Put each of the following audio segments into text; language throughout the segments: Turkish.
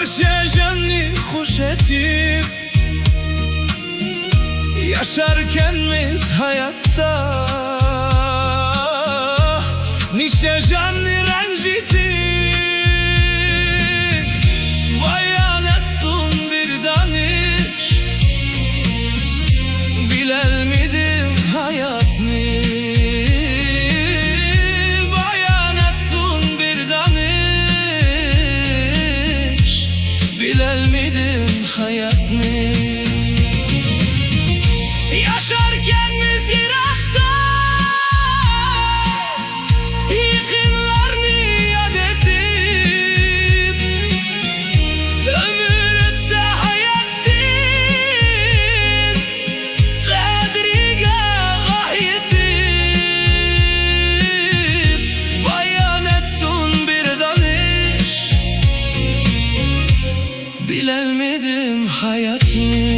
Barşejenli hoş etip yaşarken biz hayatta nice canlı rencitip bayan etsun bir danış bilel midim hayat ni bayan etsun bir danış bilel midim hayat ni yaşarken biz Irak'ta yıkınlarını yad edip ömür etse hayattin kadriga gayetip bayan etsun bir danış bilelmedim hayat ni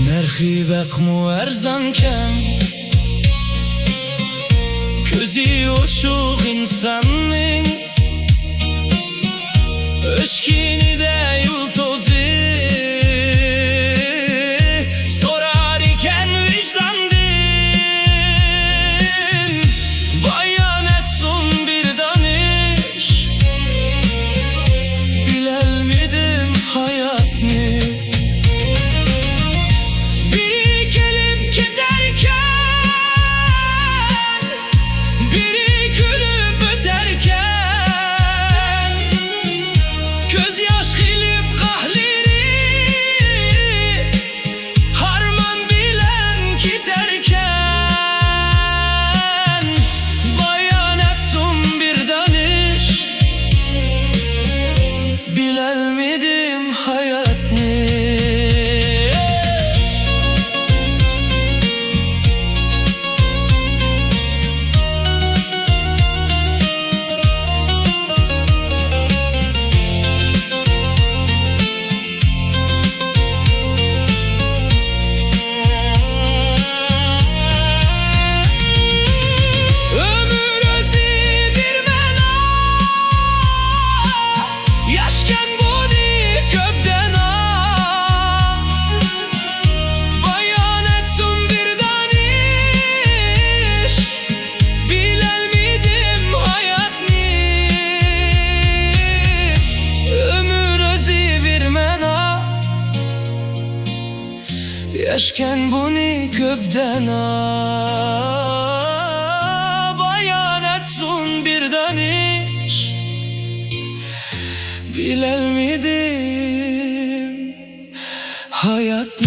Nerhibek mu erzanken Közü oşuq insanın Öşkini de yul tozu sorar iken vicdandın bayan etsun bir danış bilel midim hayat ni biri gelip giderken biri gülüp öterken göz yaş gilip kahleri harman bilen giderken bayan etsun bir danış bilel midim hayat ni Yaşken bunu köpden bayan etsun bir danış bilel midim hayat